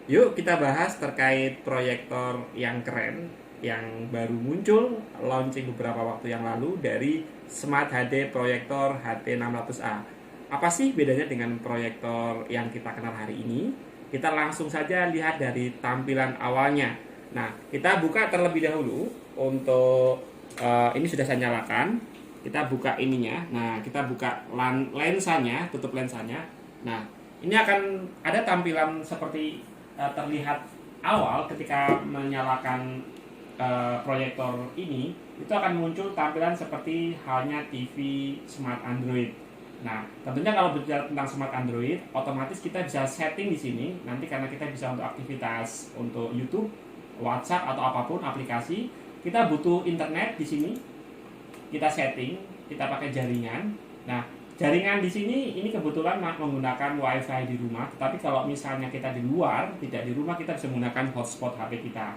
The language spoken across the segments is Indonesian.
Yuk kita bahas terkait proyektor yang keren yang baru muncul launching beberapa waktu yang lalu dari Smart HD Proyektor HT600A. Apa sih bedanya dengan proyektor yang kita kenal hari ini? Kita langsung saja lihat dari tampilan awalnya. Nah, kita buka terlebih dahulu untuk ini sudah saya nyalakan. Kita buka ininya. Nah, kita buka lensanya, tutup lensanya. Nah, ini akan ada tampilan seperti terlihat awal ketika menyalakan proyektor ini, itu akan muncul tampilan seperti halnya TV Smart Android. Nah, tentunya kalau berbicara tentang Smart Android, otomatis kita bisa setting di sini. Nanti karena kita bisa untuk aktivitas untuk YouTube, WhatsApp atau apapun aplikasi, kita butuh internet di sini. Kita setting, kita pakai jaringan. Nah, jaringan di sini ini kebetulan menggunakan WiFi di rumah, tapi kalau misalnya kita di luar, tidak di rumah, kita bisa menggunakan hotspot HP kita.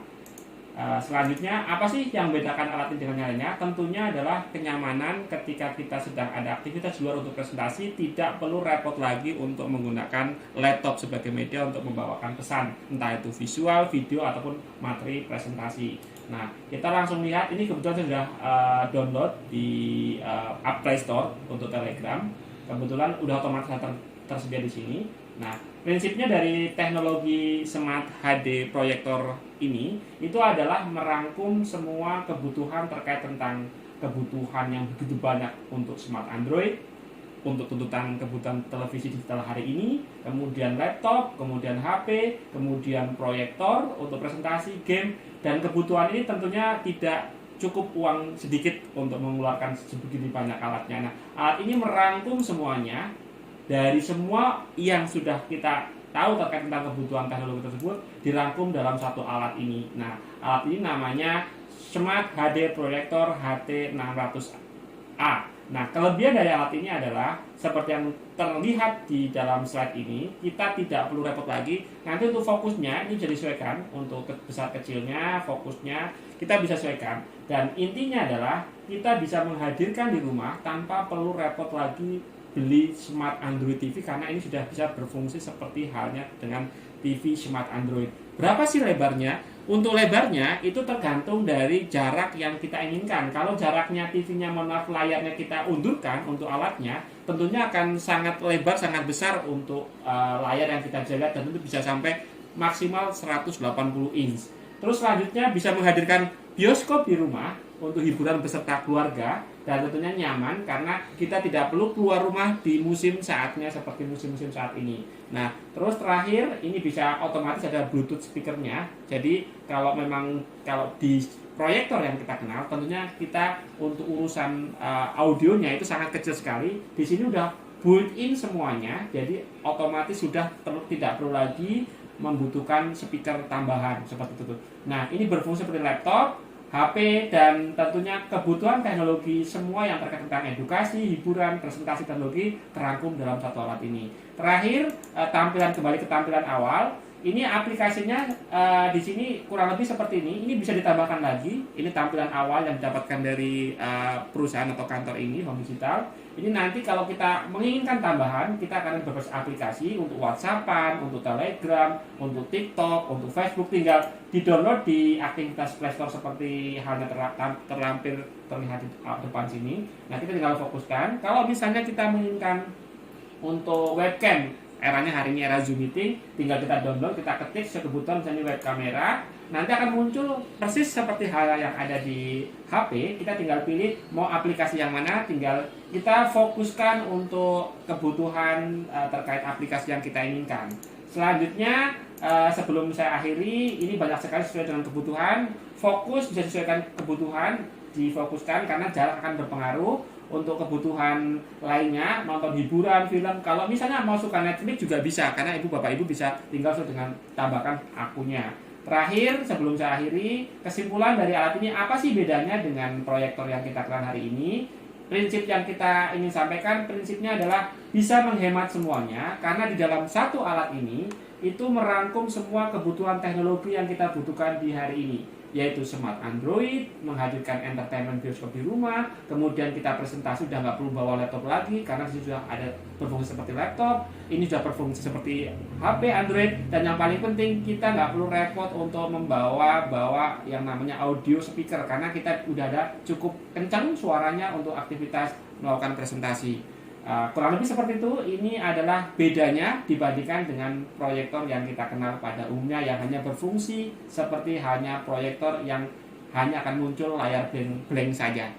Selanjutnya, apa sih yang membedakan alat ini dengan yang lainnya? Tentunya adalah kenyamanan ketika kita sedang ada aktivitas luar untuk presentasi, tidak perlu repot lagi untuk menggunakan laptop sebagai media untuk membawakan pesan, entah itu visual, video, ataupun materi presentasi. Nah, kita langsung lihat, ini kebetulan sudah download di Play Store untuk Telegram. Kebetulan udah otomatis tersedia di sini. Nah, prinsipnya dari teknologi Smart HD Proyektor ini itu adalah merangkum semua kebutuhan terkait tentang kebutuhan yang begitu banyak untuk Smart Android, untuk tuntutan kebutuhan televisi digital hari ini, kemudian laptop, kemudian HP, kemudian proyektor untuk presentasi, game, dan kebutuhan ini tentunya tidak cukup uang sedikit untuk mengeluarkan sebegitu banyak alatnya. Nah, alat ini merangkum semuanya dari semua yang sudah kita tahu terkait tentang kebutuhan teknologi tersebut dirangkum dalam satu alat ini. Nah, alat ini namanya Smart HD Proyektor HT600A. Nah, kelebihan dari alat ini adalah seperti yang terlihat di dalam slide ini, kita tidak perlu repot lagi. Nanti untuk fokusnya ini bisa disesuaikan untuk besar kecilnya, fokusnya kita bisa sesuaikan. Dan intinya adalah kita bisa menghadirkan di rumah tanpa perlu repot lagi beli Smart Android TV karena ini sudah bisa berfungsi seperti halnya dengan TV Smart Android. Berapa sih lebarnya? Untuk lebarnya itu tergantung dari jarak yang kita inginkan. Kalau jaraknya TV-nya maaf layarnya kita undurkan untuk alatnya, tentunya akan sangat lebar, sangat besar untuk layar yang kita lihat dan itu bisa sampai maksimal 180 inch. Terus selanjutnya bisa menghadirkan bioskop di rumah untuk hiburan beserta keluarga dan tentunya nyaman karena kita tidak perlu keluar rumah di musim saatnya seperti musim-musim saat ini. Nah, terus terakhir ini bisa otomatis ada Bluetooth speakernya. Jadi kalau di proyektor yang kita kenal, tentunya kita untuk urusan audionya itu sangat kecil sekali. Di sini udah built-in semuanya, jadi otomatis sudah tidak perlu lagi membutuhkan speaker tambahan seperti itu. Nah, ini berfungsi seperti laptop, HP, dan tentunya kebutuhan teknologi semua yang terkait tentang edukasi, hiburan, presentasi teknologi terangkum dalam satu alat ini. Terakhir, kembali ke tampilan awal. Ini aplikasinya di sini kurang lebih seperti ini. Ini bisa ditambahkan lagi. Ini tampilan awal yang didapatkan dari perusahaan atau kantor ini, Home Digital. Ini nanti kalau kita menginginkan tambahan, kita akan berbagai aplikasi untuk WhatsAppan, untuk Telegram, untuk TikTok, untuk Facebook, tinggal di-download di aktivitas Play Store seperti halnya terlampir terlihat di depan sini. Nah, kita tinggal fokuskan. Kalau misalnya kita menginginkan untuk webcam, eranya hari ini era Zoom meeting, tinggal kita download, kita ketik kebutuhan misalnya web kamera, nanti akan muncul persis seperti hal yang ada di HP. Kita tinggal pilih mau aplikasi yang mana, tinggal kita fokuskan untuk kebutuhan terkait aplikasi yang kita inginkan. Selanjutnya sebelum saya akhiri, ini banyak sekali sesuai dengan kebutuhan. Fokus bisa disesuaikan kebutuhan, difokuskan karena jarak akan berpengaruh. Untuk kebutuhan lainnya, nonton hiburan, film, kalau misalnya mau suka Netflix juga bisa, karena ibu bapak ibu bisa tinggal dengan tambahkan akunnya. Terakhir, sebelum saya akhiri, kesimpulan dari alat ini apa sih bedanya dengan proyektor yang kita kenal hari ini? Prinsip yang kita ingin sampaikan, prinsipnya adalah bisa menghemat semuanya, karena di dalam satu alat ini itu merangkum semua kebutuhan teknologi yang kita butuhkan di hari ini, yaitu smart Android, menghadirkan entertainment bioskop di rumah, kemudian kita presentasi udah nggak perlu bawa laptop lagi karena di situ sudah ada berfungsi seperti laptop, ini sudah berfungsi seperti HP Android, dan yang paling penting kita nggak perlu repot untuk bawa yang namanya audio speaker karena kita udah ada cukup kencang suaranya untuk aktivitas melakukan presentasi. Kurang lebih seperti itu. Ini adalah bedanya dibandingkan dengan proyektor yang kita kenal pada umumnya yang hanya berfungsi seperti hanya proyektor yang hanya akan muncul layar blank saja.